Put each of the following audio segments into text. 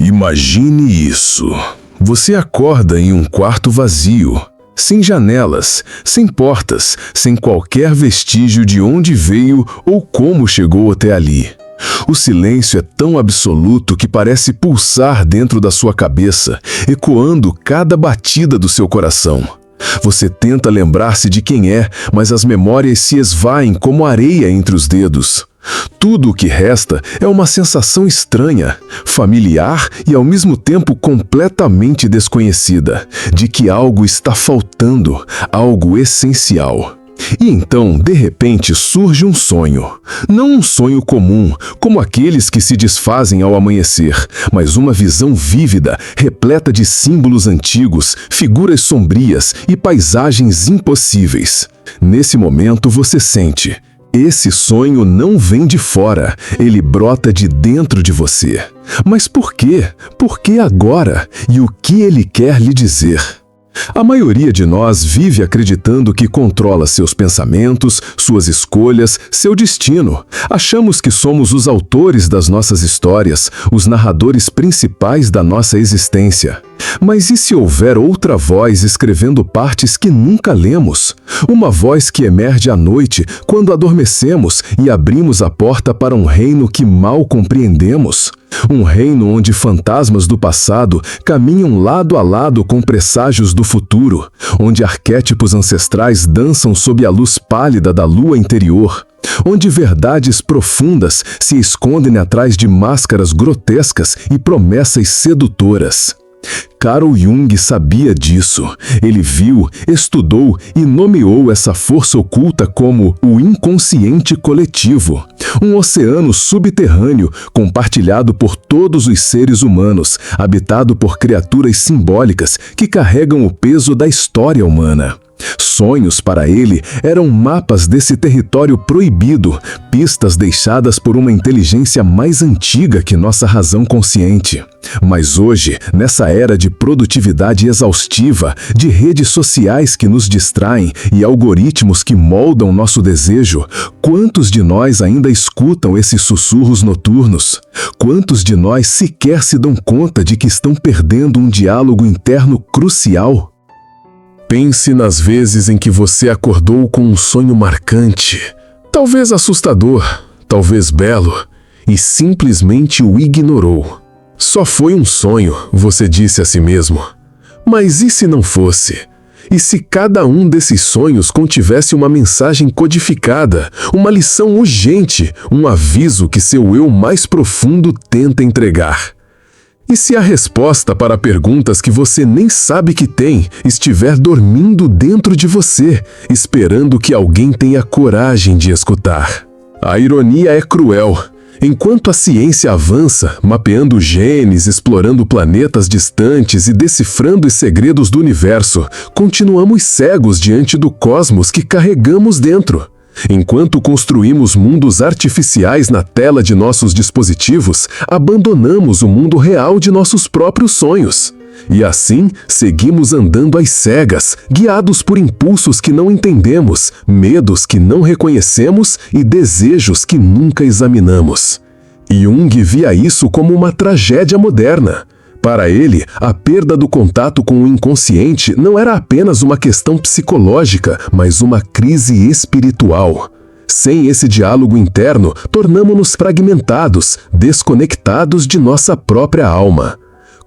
Imagine isso. Você acorda em um quarto vazio, sem janelas, sem portas, sem qualquer vestígio de onde veio ou como chegou até ali. O silêncio é tão absoluto que parece pulsar dentro da sua cabeça, ecoando cada batida do seu coração. Você tenta lembrar-se de quem é, mas as memórias se esvaem como areia entre os dedos. Tudo o que resta é uma sensação estranha, familiar e ao mesmo tempo completamente desconhecida, de que algo está faltando, algo essencial. E então, de repente, surge um sonho. Não um sonho comum, como aqueles que se desfazem ao amanhecer, mas uma visão vívida, repleta de símbolos antigos, figuras sombrias e paisagens impossíveis. Nesse momento você sente: esse sonho não vem de fora, ele brota de dentro de você. Mas por quê? Por que agora? E o que ele quer lhe dizer? A maioria de nós vive acreditando que controla seus pensamentos, suas escolhas, seu destino. Achamos que somos os autores das nossas histórias, os narradores principais da nossa existência. Mas e se houver outra voz escrevendo partes que nunca lemos? Uma voz que emerge à noite, quando adormecemos e abrimos a porta para um reino que mal compreendemos? Um reino onde fantasmas do passado caminham lado a lado com presságios do futuro, onde arquétipos ancestrais dançam sob a luz pálida da lua interior, onde verdades profundas se escondem atrás de máscaras grotescas e promessas sedutoras. Carl Jung sabia disso. Ele viu, estudou e nomeou essa força oculta como o inconsciente coletivo, um oceano subterrâneo compartilhado por todos os seres humanos, habitado por criaturas simbólicas que carregam o peso da história humana. Sonhos para ele eram mapas desse território proibido, pistas deixadas por uma inteligência mais antiga que nossa razão consciente. Mas hoje, nessa era de produtividade exaustiva, de redes sociais que nos distraem e algoritmos que moldam nosso desejo, quantos de nós ainda escutam esses sussurros noturnos? Quantos de nós sequer se dão conta de que estão perdendo um diálogo interno crucial? Pense nas vezes em que você acordou com um sonho marcante, talvez assustador, talvez belo, e simplesmente o ignorou. Só foi um sonho, você disse a si mesmo. Mas e se não fosse? E se cada um desses sonhos contivesse uma mensagem codificada, uma lição urgente, um aviso que seu eu mais profundo tenta entregar? E se a resposta para perguntas que você nem sabe que tem estiver dormindo dentro de você, esperando que alguém tenha coragem de escutar? A ironia é cruel. Enquanto a ciência avança, mapeando genes, explorando planetas distantes e decifrando os segredos do universo, continuamos cegos diante do cosmos que carregamos dentro. Enquanto construímos mundos artificiais na tela de nossos dispositivos, abandonamos o mundo real de nossos próprios sonhos. E assim, seguimos andando às cegas, guiados por impulsos que não entendemos, medos que não reconhecemos e desejos que nunca examinamos. Jung via isso como uma tragédia moderna. Para ele, a perda do contato com o inconsciente não era apenas uma questão psicológica, mas uma crise espiritual. Sem esse diálogo interno, tornamo-nos fragmentados, desconectados de nossa própria alma.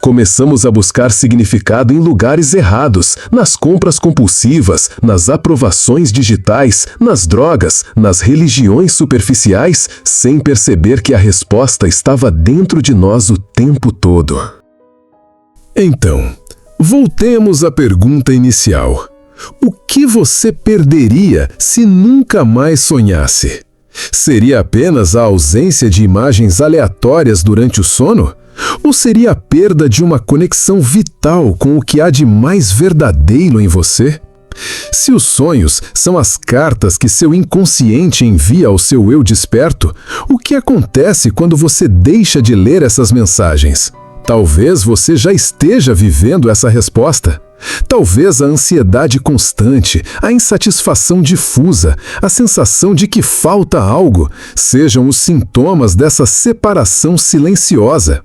Começamos a buscar significado em lugares errados, nas compras compulsivas, nas aprovações digitais, nas drogas, nas religiões superficiais, sem perceber que a resposta estava dentro de nós o tempo todo. Então, voltemos à pergunta inicial. O que você perderia se nunca mais sonhasse? Seria apenas a ausência de imagens aleatórias durante o sono? Ou seria a perda de uma conexão vital com o que há de mais verdadeiro em você? Se os sonhos são as cartas que seu inconsciente envia ao seu eu desperto, o que acontece quando você deixa de ler essas mensagens? Talvez você já esteja vivendo essa resposta. Talvez a ansiedade constante, a insatisfação difusa, a sensação de que falta algo, sejam os sintomas dessa separação silenciosa.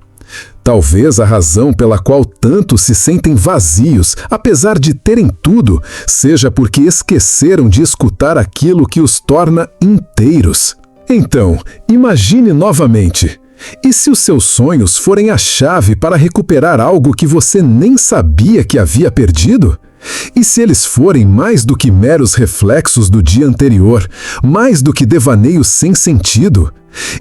Talvez a razão pela qual tantos se sentem vazios, apesar de terem tudo, seja porque esqueceram de escutar aquilo que os torna inteiros. Então, imagine novamente. E se os seus sonhos forem a chave para recuperar algo que você nem sabia que havia perdido? E se eles forem mais do que meros reflexos do dia anterior, mais do que devaneios sem sentido?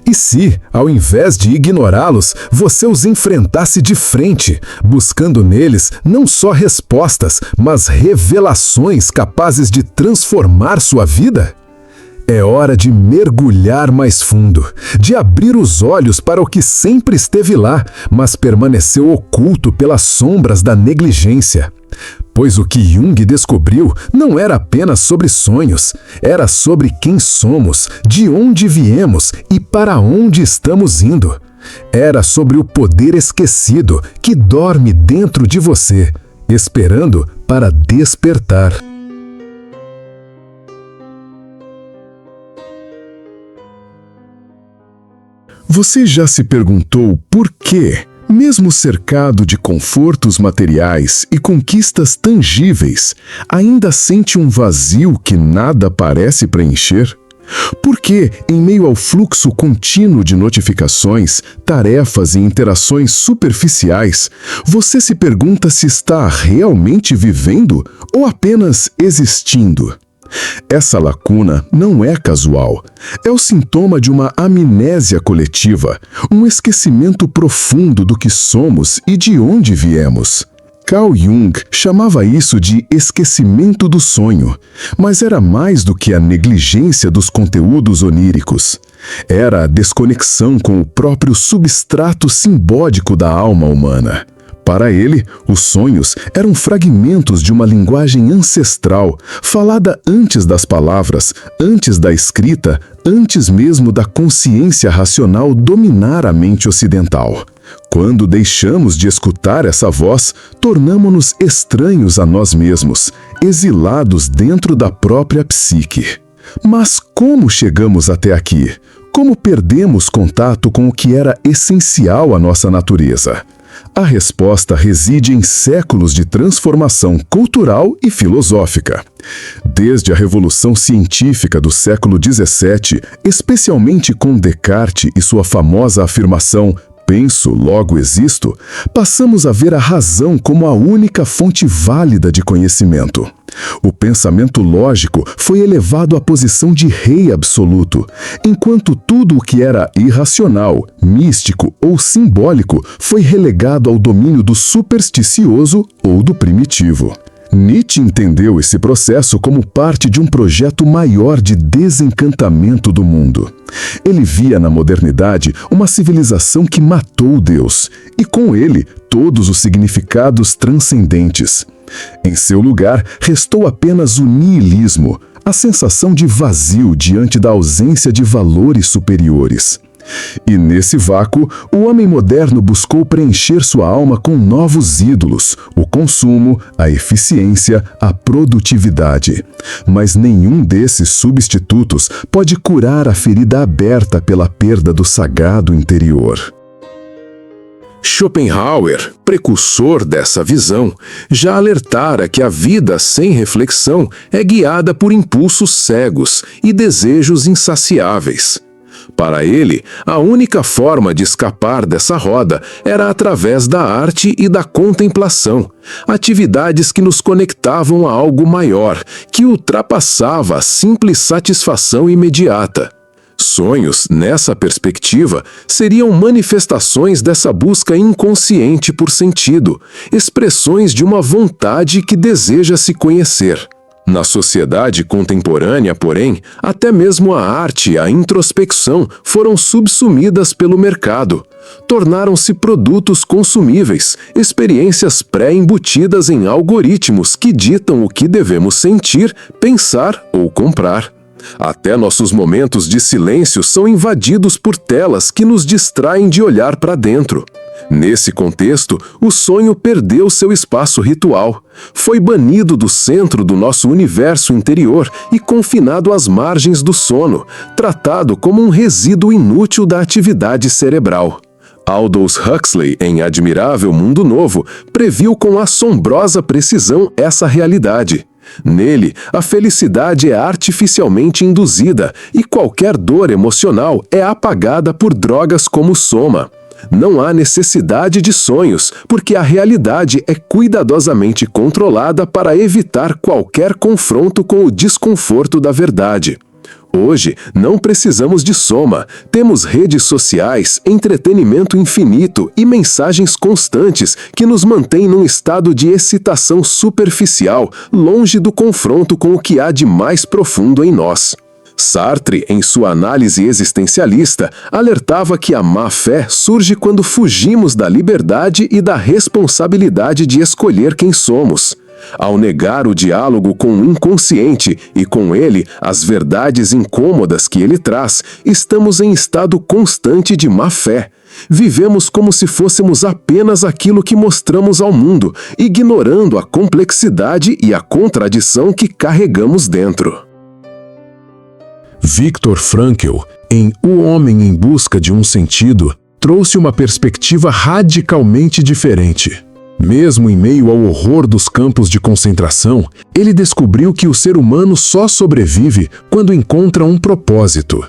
E se, ao invés de ignorá-los, você os enfrentasse de frente, buscando neles não só respostas, mas revelações capazes de transformar sua vida? É hora de mergulhar mais fundo, de abrir os olhos para o que sempre esteve lá, mas permaneceu oculto pelas sombras da negligência. Pois o que Jung descobriu não era apenas sobre sonhos, era sobre quem somos, de onde viemos e para onde estamos indo. Era sobre o poder esquecido que dorme dentro de você, esperando para despertar. Você já se perguntou por quê, mesmo cercado de confortos materiais e conquistas tangíveis, ainda sente um vazio que nada parece preencher? Por que, em meio ao fluxo contínuo de notificações, tarefas e interações superficiais, você se pergunta se está realmente vivendo ou apenas existindo? Essa lacuna não é casual. É o sintoma de uma amnésia coletiva, um esquecimento profundo do que somos e de onde viemos. Carl Jung chamava isso de esquecimento do sonho, mas era mais do que a negligência dos conteúdos oníricos. Era a desconexão com o próprio substrato simbólico da alma humana. Para ele, os sonhos eram fragmentos de uma linguagem ancestral, falada antes das palavras, antes da escrita, antes mesmo da consciência racional dominar a mente ocidental. Quando deixamos de escutar essa voz, tornamo-nos estranhos a nós mesmos, exilados dentro da própria psique. Mas como chegamos até aqui? Como perdemos contato com o que era essencial à nossa natureza? A resposta reside em séculos de transformação cultural e filosófica. Desde a Revolução Científica do século XVII, especialmente com Descartes e sua famosa afirmação "penso, logo existo", passamos a ver a razão como a única fonte válida de conhecimento. O pensamento lógico foi elevado à posição de rei absoluto, enquanto tudo o que era irracional, místico ou simbólico foi relegado ao domínio do supersticioso ou do primitivo. Nietzsche entendeu esse processo como parte de um projeto maior de desencantamento do mundo. Ele via na modernidade uma civilização que matou Deus, e com ele todos os significados transcendentes. Em seu lugar, restou apenas o niilismo, a sensação de vazio diante da ausência de valores superiores. E nesse vácuo, o homem moderno buscou preencher sua alma com novos ídolos, o consumo, a eficiência, a produtividade. Mas nenhum desses substitutos pode curar a ferida aberta pela perda do sagrado interior. Schopenhauer, precursor dessa visão, já alertara que a vida sem reflexão é guiada por impulsos cegos e desejos insaciáveis. Para ele, a única forma de escapar dessa roda era através da arte e da contemplação, atividades que nos conectavam a algo maior, que ultrapassava a simples satisfação imediata. Sonhos, nessa perspectiva, seriam manifestações dessa busca inconsciente por sentido, expressões de uma vontade que deseja se conhecer. Na sociedade contemporânea, porém, até mesmo a arte e a introspecção foram subsumidas pelo mercado. Tornaram-se produtos consumíveis, experiências pré-embutidas em algoritmos que ditam o que devemos sentir, pensar ou comprar. Até nossos momentos de silêncio são invadidos por telas que nos distraem de olhar para dentro. Nesse contexto, o sonho perdeu seu espaço ritual. Foi banido do centro do nosso universo interior e confinado às margens do sono, tratado como um resíduo inútil da atividade cerebral. Aldous Huxley, em Admirável Mundo Novo, previu com assombrosa precisão essa realidade. Nele, a felicidade é artificialmente induzida e qualquer dor emocional é apagada por drogas como soma. Não há necessidade de sonhos, porque a realidade é cuidadosamente controlada para evitar qualquer confronto com o desconforto da verdade. Hoje, não precisamos de soma. Temos redes sociais, entretenimento infinito e mensagens constantes que nos mantêm num estado de excitação superficial, longe do confronto com o que há de mais profundo em nós. Sartre, em sua análise existencialista, alertava que a má-fé surge quando fugimos da liberdade e da responsabilidade de escolher quem somos. Ao negar o diálogo com o inconsciente e, com ele, as verdades incômodas que ele traz, estamos em estado constante de má-fé. Vivemos como se fôssemos apenas aquilo que mostramos ao mundo, ignorando a complexidade e a contradição que carregamos dentro. Viktor Frankl, em O Homem em Busca de um Sentido, trouxe uma perspectiva radicalmente diferente. Mesmo em meio ao horror dos campos de concentração, ele descobriu que o ser humano só sobrevive quando encontra um propósito.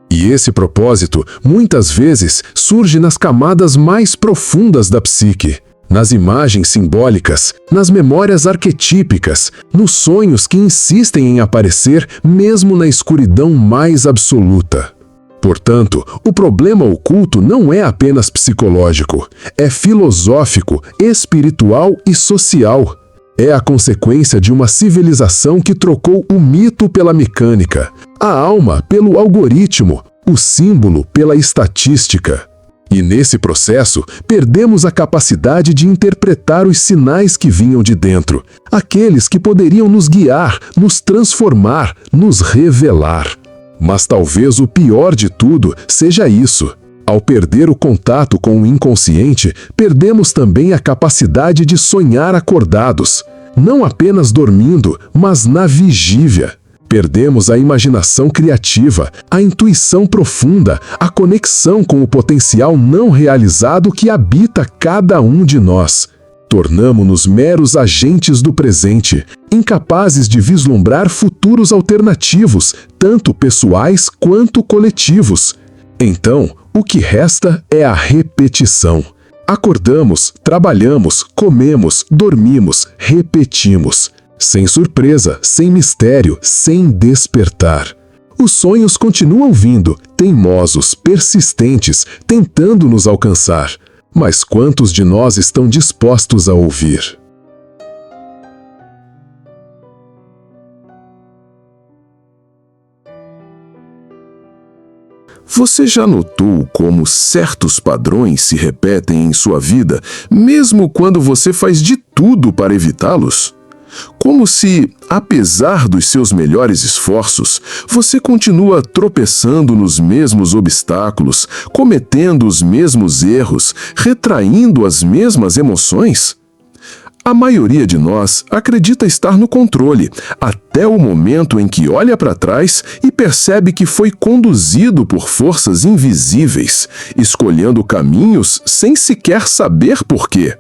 E esse propósito, muitas vezes, surge nas camadas mais profundas da psique, nas imagens simbólicas, nas memórias arquetípicas, nos sonhos que insistem em aparecer mesmo na escuridão mais absoluta. Portanto, o problema oculto não é apenas psicológico, é filosófico, espiritual e social. É a consequência de uma civilização que trocou o mito pela mecânica, a alma pelo algoritmo, o símbolo pela estatística. E nesse processo, perdemos a capacidade de interpretar os sinais que vinham de dentro, aqueles que poderiam nos guiar, nos transformar, nos revelar. Mas talvez o pior de tudo seja isso. Ao perder o contato com o inconsciente, perdemos também a capacidade de sonhar acordados, não apenas dormindo, mas na vigília. Perdemos a imaginação criativa, a intuição profunda, a conexão com o potencial não realizado que habita cada um de nós. Tornamo-nos meros agentes do presente, incapazes de vislumbrar futuros alternativos, tanto pessoais quanto coletivos. Então, o que resta é a repetição. Acordamos, trabalhamos, comemos, dormimos, repetimos. Sem surpresa, sem mistério, sem despertar. Os sonhos continuam vindo, teimosos, persistentes, tentando nos alcançar. Mas quantos de nós estão dispostos a ouvir? Você já notou como certos padrões se repetem em sua vida, mesmo quando você faz de tudo para evitá-los? Como se, apesar dos seus melhores esforços, você continua tropeçando nos mesmos obstáculos, cometendo os mesmos erros, retraindo as mesmas emoções? A maioria de nós acredita estar no controle, até o momento em que olha para trás e percebe que foi conduzido por forças invisíveis, escolhendo caminhos sem sequer saber por quê.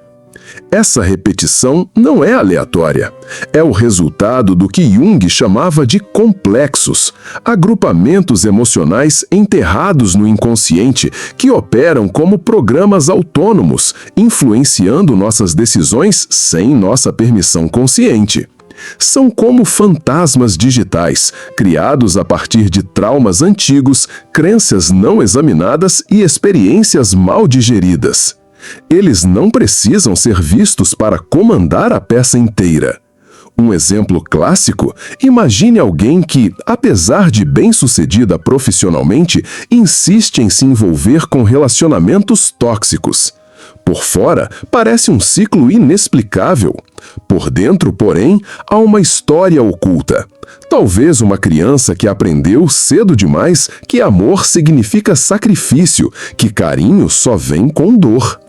Essa repetição não é aleatória. É o resultado do que Jung chamava de complexos, agrupamentos emocionais enterrados no inconsciente que operam como programas autônomos, influenciando nossas decisões sem nossa permissão consciente. São como fantasmas digitais, criados a partir de traumas antigos, crenças não examinadas e experiências mal digeridas. Eles não precisam ser vistos para comandar a peça inteira. Um exemplo clássico: imagine alguém que, apesar de bem-sucedida profissionalmente, insiste em se envolver com relacionamentos tóxicos. Por fora, parece um ciclo inexplicável. Por dentro, porém, há uma história oculta. Talvez uma criança que aprendeu cedo demais que amor significa sacrifício, que carinho só vem com dor.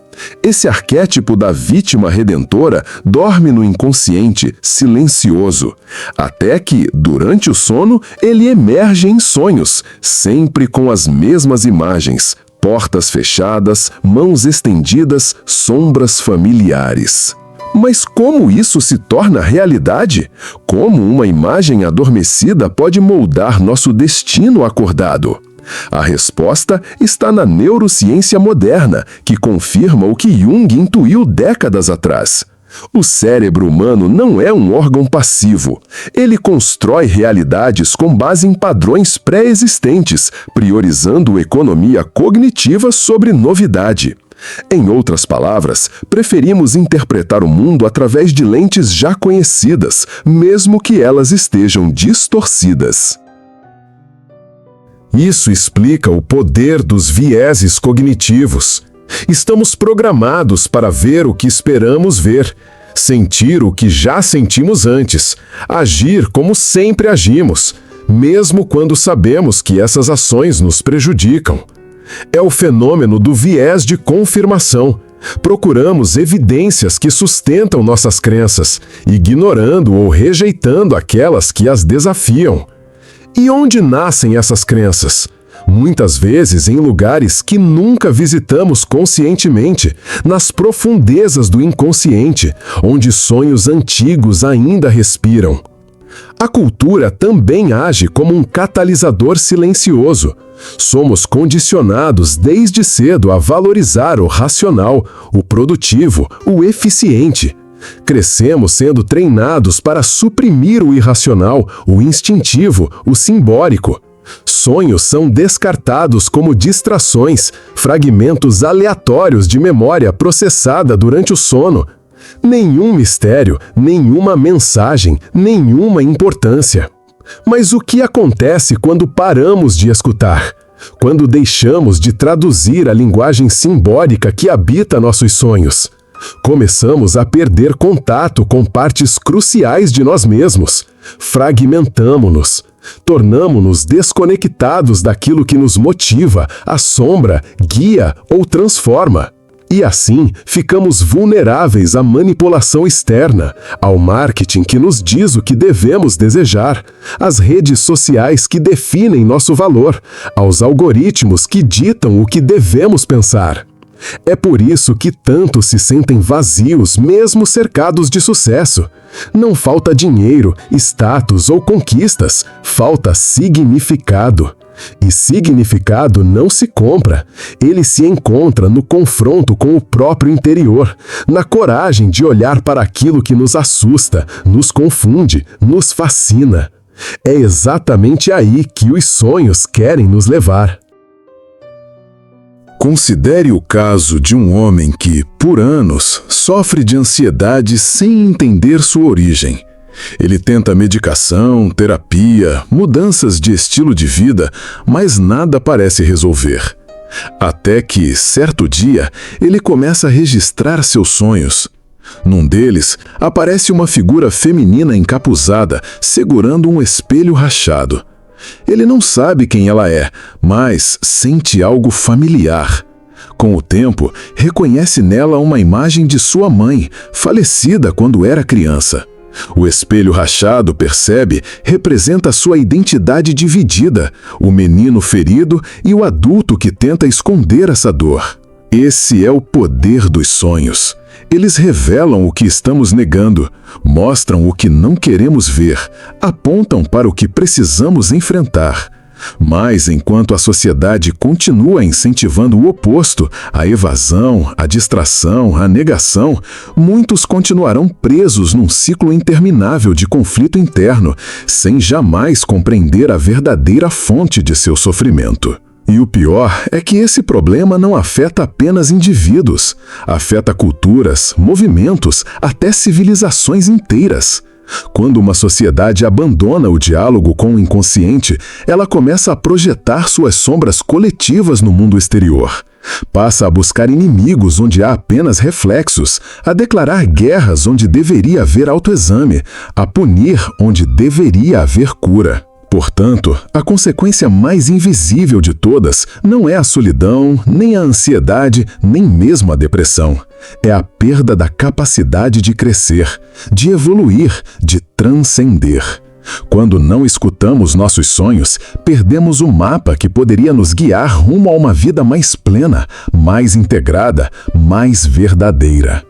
Esse arquétipo da vítima redentora dorme no inconsciente, silencioso, até que, durante o sono, ele emerge em sonhos, sempre com as mesmas imagens, Portas fechadas, mãos estendidas, sombras familiares. Mas como isso se torna realidade? Como uma imagem adormecida pode moldar nosso destino acordado? A resposta está na neurociência moderna, que confirma o que Jung intuiu décadas atrás. O cérebro humano não é um órgão passivo. Ele constrói realidades com base em padrões pré-existentes, priorizando economia cognitiva sobre novidade. Em outras palavras, preferimos interpretar o mundo através de lentes já conhecidas, mesmo que elas estejam distorcidas. Isso explica o poder dos vieses cognitivos. Estamos programados para ver o que esperamos ver, sentir o que já sentimos antes, agir como sempre agimos, mesmo quando sabemos que essas ações nos prejudicam. É o fenômeno do viés de confirmação. Procuramos evidências que sustentam nossas crenças, ignorando ou rejeitando aquelas que as desafiam. E onde nascem essas crenças? Muitas vezes em lugares que nunca visitamos conscientemente, nas profundezas do inconsciente, onde sonhos antigos ainda respiram. A cultura também age como um catalisador silencioso. Somos condicionados desde cedo a valorizar o racional, o produtivo, o eficiente. Crescemos sendo treinados para suprimir o irracional, o instintivo, o simbólico. Sonhos são descartados como distrações, fragmentos aleatórios de memória processada durante o sono. Nenhum mistério, nenhuma mensagem, nenhuma importância. Mas o que acontece quando paramos de escutar? Quando deixamos de traduzir a linguagem simbólica que habita nossos sonhos? Começamos a perder contato com partes cruciais de nós mesmos. Fragmentamo-nos. Tornamo-nos desconectados daquilo que nos motiva, assombra, guia ou transforma. E assim, ficamos vulneráveis à manipulação externa, ao marketing que nos diz o que devemos desejar, às redes sociais que definem nosso valor, aos algoritmos que ditam o que devemos pensar. É por isso que tantos se sentem vazios, mesmo cercados de sucesso. Não falta dinheiro, status ou conquistas, falta significado. E significado não se compra. Ele se encontra no confronto com o próprio interior, na coragem de olhar para aquilo que nos assusta, nos confunde, nos fascina. É exatamente aí que os sonhos querem nos levar. Considere o caso de um homem que, por anos, sofre de ansiedade sem entender sua origem. Ele tenta medicação, terapia, mudanças de estilo de vida, mas nada parece resolver. Até que, certo dia, ele começa a registrar seus sonhos. Num deles, aparece uma figura feminina encapuzada, segurando um espelho rachado. Ele não sabe quem ela é, mas sente algo familiar. Com o tempo, reconhece nela uma imagem de sua mãe, falecida quando era criança. O espelho rachado, percebe, representa sua identidade dividida, o menino ferido e o adulto que tenta esconder essa dor. Esse é o poder dos sonhos. Eles revelam o que estamos negando, mostram o que não queremos ver, apontam para o que precisamos enfrentar. Mas, enquanto a sociedade continua incentivando o oposto, a evasão, a distração, a negação, muitos continuarão presos num ciclo interminável de conflito interno, sem jamais compreender a verdadeira fonte de seu sofrimento. E o pior é que esse problema não afeta apenas indivíduos, afeta culturas, movimentos, até civilizações inteiras. Quando uma sociedade abandona o diálogo com o inconsciente, ela começa a projetar suas sombras coletivas no mundo exterior. Passa a buscar inimigos onde há apenas reflexos, a declarar guerras onde deveria haver autoexame, a punir onde deveria haver cura. Portanto, a consequência mais invisível de todas não é a solidão, nem a ansiedade, nem mesmo a depressão. É a perda da capacidade de crescer, de evoluir, de transcender. Quando não escutamos nossos sonhos, perdemos o mapa que poderia nos guiar rumo a uma vida mais plena, mais integrada, mais verdadeira.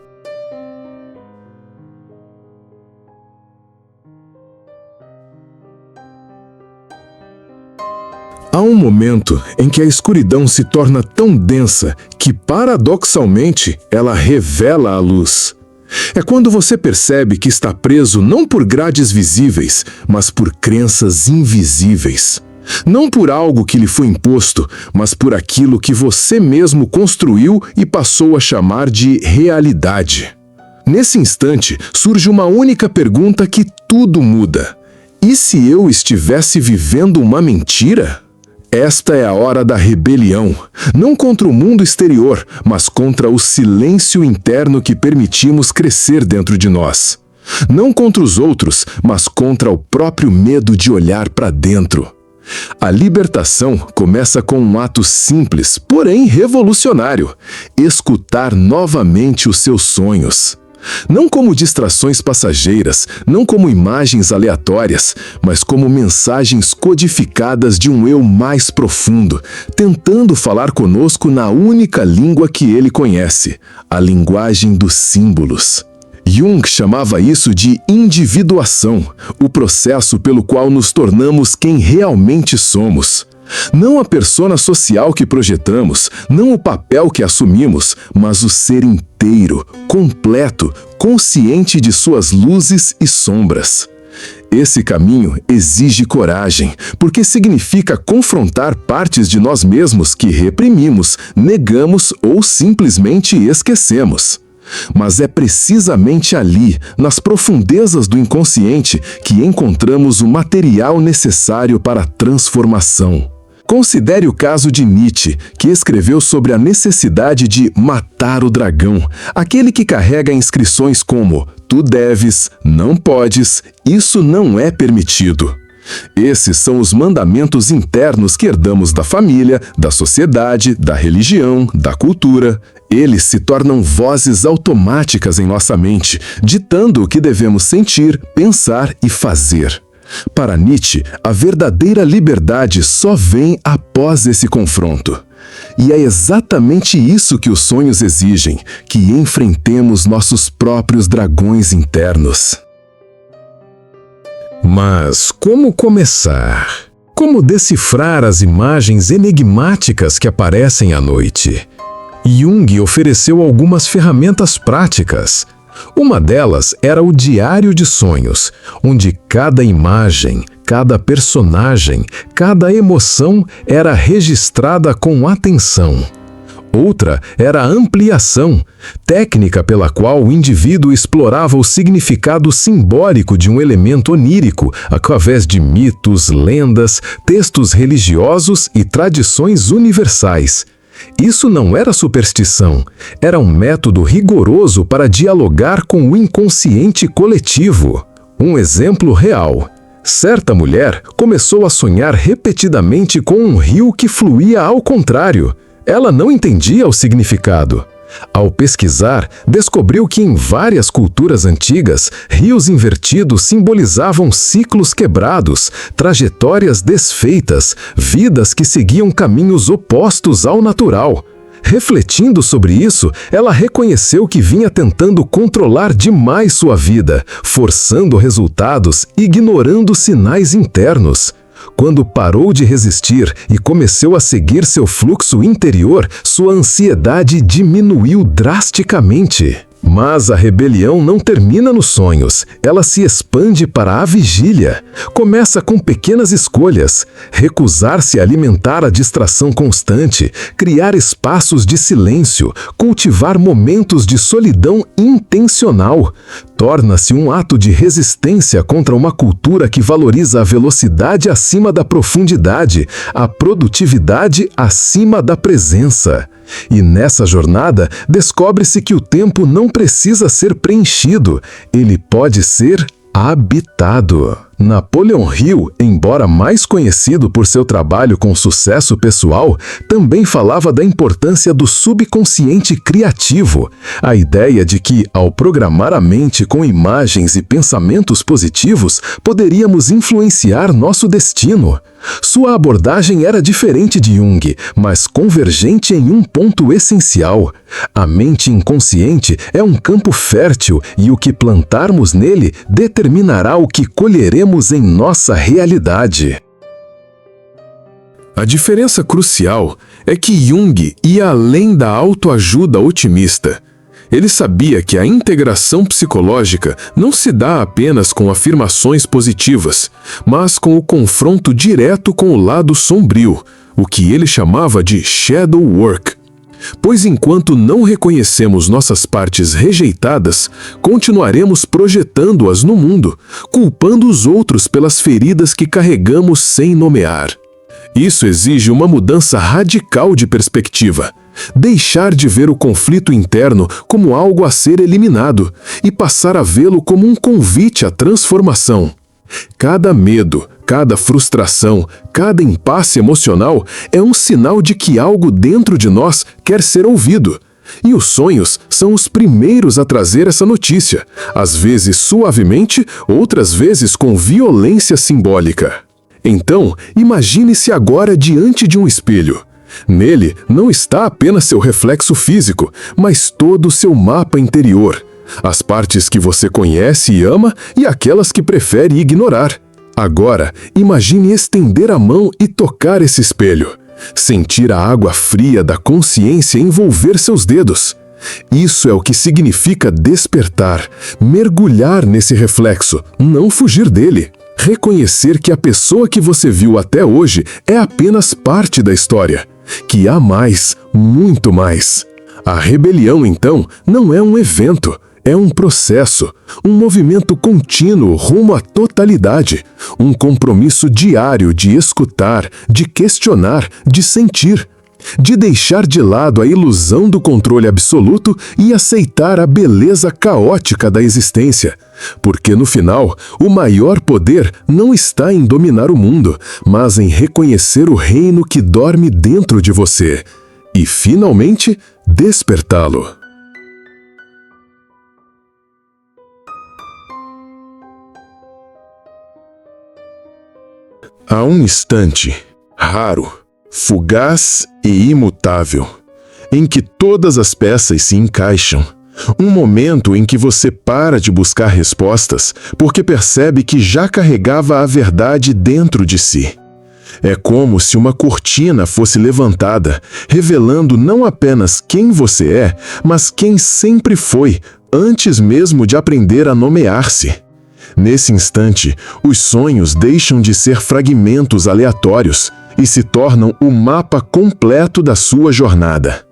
Há um momento em que a escuridão se torna tão densa que, paradoxalmente, ela revela a luz. É quando você percebe que está preso não por grades visíveis, mas por crenças invisíveis. Não por algo que lhe foi imposto, mas por aquilo que você mesmo construiu e passou a chamar de realidade. Nesse instante, surge uma única pergunta que tudo muda. E se eu estivesse vivendo uma mentira? Esta é a hora da rebelião, não contra o mundo exterior, mas contra o silêncio interno que permitimos crescer dentro de nós. Não contra os outros, mas contra o próprio medo de olhar para dentro. A libertação começa com um ato simples, porém revolucionário: escutar novamente os seus sonhos. Não como distrações passageiras, não como imagens aleatórias, mas como mensagens codificadas de um eu mais profundo, tentando falar conosco na única língua que ele conhece, a linguagem dos símbolos. Jung chamava isso de individuação, o processo pelo qual nos tornamos quem realmente somos. Não a persona social que projetamos, não o papel que assumimos, mas o ser inteiro, completo, consciente de suas luzes e sombras. Esse caminho exige coragem, porque significa confrontar partes de nós mesmos que reprimimos, negamos ou simplesmente esquecemos. Mas é precisamente ali, nas profundezas do inconsciente, que encontramos o material necessário para a transformação. Considere o caso de Nietzsche, que escreveu sobre a necessidade de matar o dragão, aquele que carrega inscrições como "tu deves", "não podes", "isso não é permitido". Esses são os mandamentos internos que herdamos da família, da sociedade, da religião, da cultura. Eles se tornam vozes automáticas em nossa mente, ditando o que devemos sentir, pensar e fazer. Para Nietzsche, a verdadeira liberdade só vem após esse confronto. E é exatamente isso que os sonhos exigem, que enfrentemos nossos próprios dragões internos. Mas como começar? Como decifrar as imagens enigmáticas que aparecem à noite? Jung ofereceu algumas ferramentas práticas. Uma delas era o diário de sonhos, onde cada imagem, cada personagem, cada emoção era registrada com atenção. Outra era a ampliação, técnica pela qual o indivíduo explorava o significado simbólico de um elemento onírico através de mitos, lendas, textos religiosos e tradições universais. Isso não era superstição, era um método rigoroso para dialogar com o inconsciente coletivo. Um exemplo real. Certa mulher começou a sonhar repetidamente com um rio que fluía ao contrário. Ela não entendia o significado. Ao pesquisar, descobriu que em várias culturas antigas, rios invertidos simbolizavam ciclos quebrados, trajetórias desfeitas, vidas que seguiam caminhos opostos ao natural. Refletindo sobre isso, ela reconheceu que vinha tentando controlar demais sua vida, forçando resultados, ignorando sinais internos. Quando parou de resistir e começou a seguir seu fluxo interior, sua ansiedade diminuiu drasticamente. Mas a rebelião não termina nos sonhos, ela se expande para a vigília. Começa com pequenas escolhas: recusar-se a alimentar a distração constante, criar espaços de silêncio, cultivar momentos de solidão intencional. Torna-se um ato de resistência contra uma cultura que valoriza a velocidade acima da profundidade, a produtividade acima da presença. E nessa jornada, descobre-se que o tempo não precisa ser preenchido, ele pode ser habitado. Napoleon Hill, embora mais conhecido por seu trabalho com sucesso pessoal, também falava da importância do subconsciente criativo, a ideia de que, ao programar a mente com imagens e pensamentos positivos, poderíamos influenciar nosso destino. Sua abordagem era diferente de Jung, mas convergente em um ponto essencial. A mente inconsciente é um campo fértil e o que plantarmos nele determinará o que colheremos em nossa realidade. A diferença crucial é que Jung ia além da autoajuda otimista. Ele sabia que a integração psicológica não se dá apenas com afirmações positivas, mas com o confronto direto com o lado sombrio, o que ele chamava de shadow work. Pois enquanto não reconhecemos nossas partes rejeitadas, continuaremos projetando-as no mundo, culpando os outros pelas feridas que carregamos sem nomear. Isso exige uma mudança radical de perspectiva. Deixar de ver o conflito interno como algo a ser eliminado e passar a vê-lo como um convite à transformação. Cada medo, cada frustração, cada impasse emocional é um sinal de que algo dentro de nós quer ser ouvido. E os sonhos são os primeiros a trazer essa notícia, às vezes suavemente, outras vezes com violência simbólica. Então, imagine-se agora diante de um espelho. Nele não está apenas seu reflexo físico, mas todo o seu mapa interior. As partes que você conhece e ama e aquelas que prefere ignorar. Agora, imagine estender a mão e tocar esse espelho. Sentir a água fria da consciência envolver seus dedos. Isso é o que significa despertar, mergulhar nesse reflexo, não fugir dele. Reconhecer que a pessoa que você viu até hoje é apenas parte da história, que há mais, muito mais. A rebelião, então, não é um evento, é um processo, um movimento contínuo rumo à totalidade, um compromisso diário de escutar, de questionar, de sentir, de deixar de lado a ilusão do controle absoluto e aceitar a beleza caótica da existência. Porque, no final, o maior poder não está em dominar o mundo, mas em reconhecer o reino que dorme dentro de você e, finalmente, despertá-lo. Há um instante, raro, fugaz e imutável, em que todas as peças se encaixam. Um momento em que você para de buscar respostas porque percebe que já carregava a verdade dentro de si. É como se uma cortina fosse levantada, revelando não apenas quem você é, mas quem sempre foi, antes mesmo de aprender a nomear-se. Nesse instante, os sonhos deixam de ser fragmentos aleatórios e se tornam o mapa completo da sua jornada.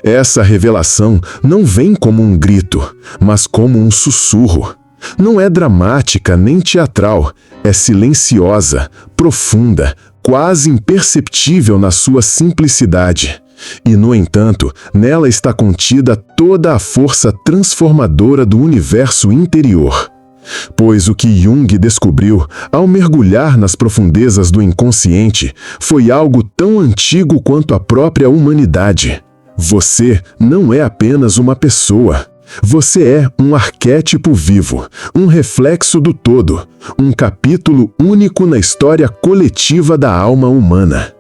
Essa revelação não vem como um grito, mas como um sussurro. Não é dramática nem teatral, é silenciosa, profunda, quase imperceptível na sua simplicidade. E, no entanto, nela está contida toda a força transformadora do universo interior. Pois o que Jung descobriu, ao mergulhar nas profundezas do inconsciente, foi algo tão antigo quanto a própria humanidade. Você não é apenas uma pessoa. Você é um arquétipo vivo, um reflexo do todo, um capítulo único na história coletiva da alma humana.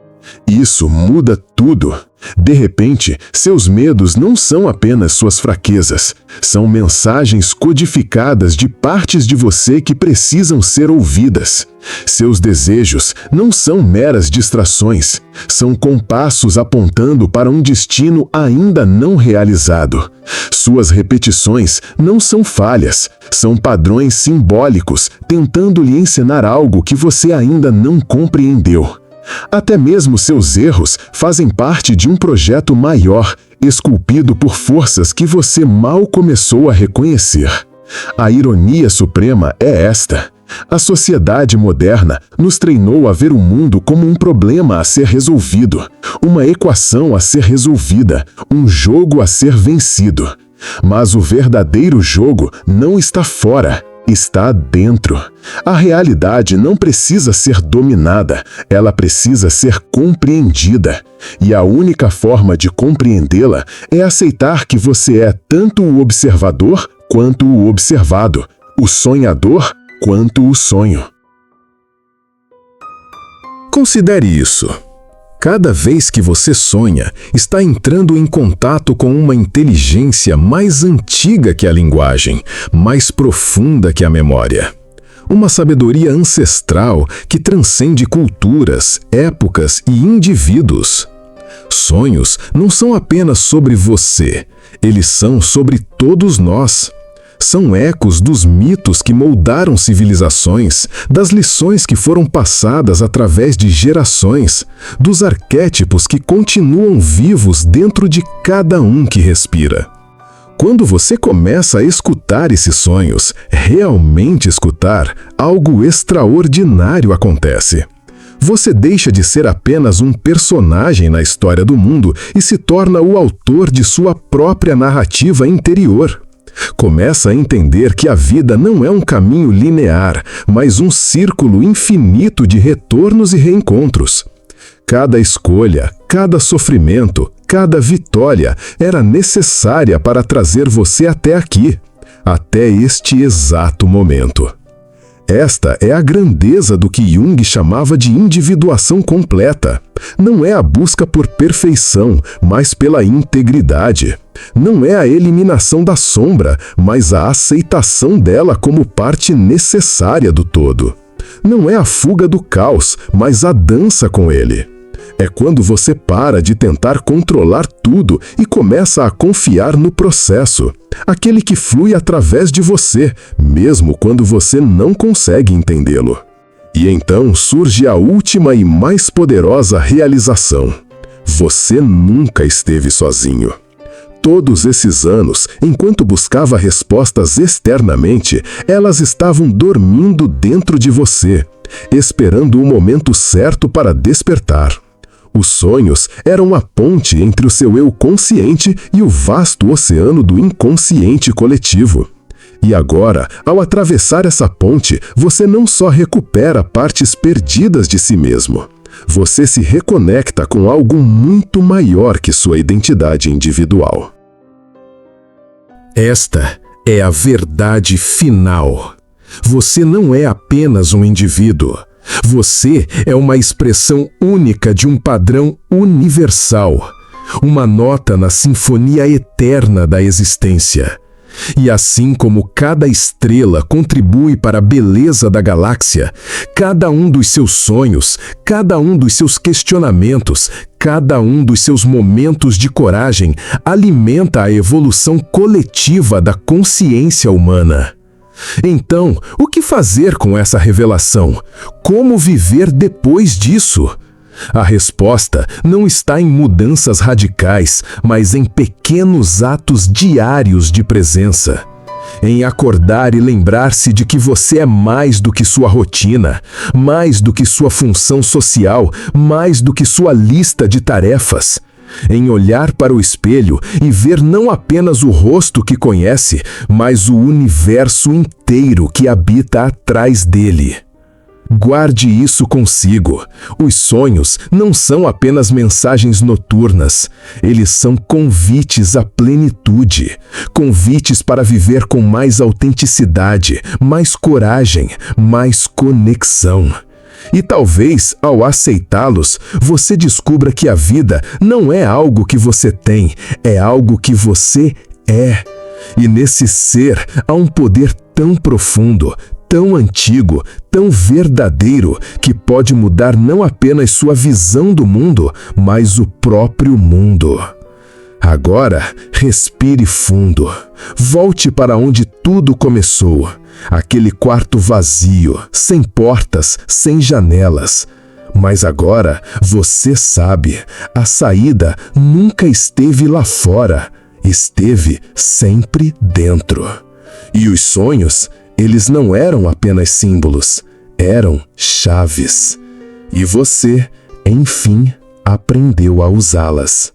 Isso muda tudo. De repente, seus medos não são apenas suas fraquezas, são mensagens codificadas de partes de você que precisam ser ouvidas. Seus desejos não são meras distrações, são compassos apontando para um destino ainda não realizado. Suas repetições não são falhas, são padrões simbólicos tentando lhe ensinar algo que você ainda não compreendeu. Até mesmo seus erros fazem parte de um projeto maior, esculpido por forças que você mal começou a reconhecer. A ironia suprema é esta. A sociedade moderna nos treinou a ver o mundo como um problema a ser resolvido, uma equação a ser resolvida, um jogo a ser vencido. Mas o verdadeiro jogo não está fora, está dentro. A realidade não precisa ser dominada, ela precisa ser compreendida. E a única forma de compreendê-la é aceitar que você é tanto o observador quanto o observado, o sonhador quanto o sonho. Considere isso. Cada vez que você sonha, está entrando em contato com uma inteligência mais antiga que a linguagem, mais profunda que a memória. Uma sabedoria ancestral que transcende culturas, épocas e indivíduos. Sonhos não são apenas sobre você, eles são sobre todos nós. São ecos dos mitos que moldaram civilizações, das lições que foram passadas através de gerações, dos arquétipos que continuam vivos dentro de cada um que respira. Quando você começa a escutar esses sonhos, realmente escutar, algo extraordinário acontece. Você deixa de ser apenas um personagem na história do mundo e se torna o autor de sua própria narrativa interior. Começa a entender que a vida não é um caminho linear, mas um círculo infinito de retornos e reencontros. Cada escolha, cada sofrimento, cada vitória era necessária para trazer você até aqui, até este exato momento. Esta é a grandeza do que Jung chamava de individuação completa. Não é a busca por perfeição, mas pela integridade. Não é a eliminação da sombra, mas a aceitação dela como parte necessária do todo. Não é a fuga do caos, mas a dança com ele. É quando você para de tentar controlar tudo e começa a confiar no processo, aquele que flui através de você, mesmo quando você não consegue entendê-lo. E então surge a última e mais poderosa realização. Você nunca esteve sozinho. Todos esses anos, enquanto buscava respostas externamente, elas estavam dormindo dentro de você, esperando o momento certo para despertar. Os sonhos eram a ponte entre o seu eu consciente e o vasto oceano do inconsciente coletivo. E agora, ao atravessar essa ponte, você não só recupera partes perdidas de si mesmo. Você se reconecta com algo muito maior que sua identidade individual. Esta é a verdade final. Você não é apenas um indivíduo. Você é uma expressão única de um padrão universal, uma nota na sinfonia eterna da existência. E assim como cada estrela contribui para a beleza da galáxia, cada um dos seus sonhos, cada um dos seus questionamentos, cada um dos seus momentos de coragem alimenta a evolução coletiva da consciência humana. Então, o que fazer com essa revelação? Como viver depois disso? A resposta não está em mudanças radicais, mas em pequenos atos diários de presença. Em acordar e lembrar-se de que você é mais do que sua rotina, mais do que sua função social, mais do que sua lista de tarefas. Em olhar para o espelho e ver não apenas o rosto que conhece, mas o universo inteiro que habita atrás dele. Guarde isso consigo. Os sonhos não são apenas mensagens noturnas. Eles são convites à plenitude. Convites para viver com mais autenticidade, mais coragem, mais conexão. E talvez, ao aceitá-los, você descubra que a vida não é algo que você tem, é algo que você é. E nesse ser há um poder tão profundo, tão antigo, tão verdadeiro, que pode mudar não apenas sua visão do mundo, mas o próprio mundo. Agora, respire fundo. Volte para onde tudo começou. Aquele quarto vazio, sem portas, sem janelas. Mas agora, você sabe, a saída nunca esteve lá fora. Esteve sempre dentro. E os sonhos, eles não eram apenas símbolos, eram chaves. E você, enfim, aprendeu a usá-las.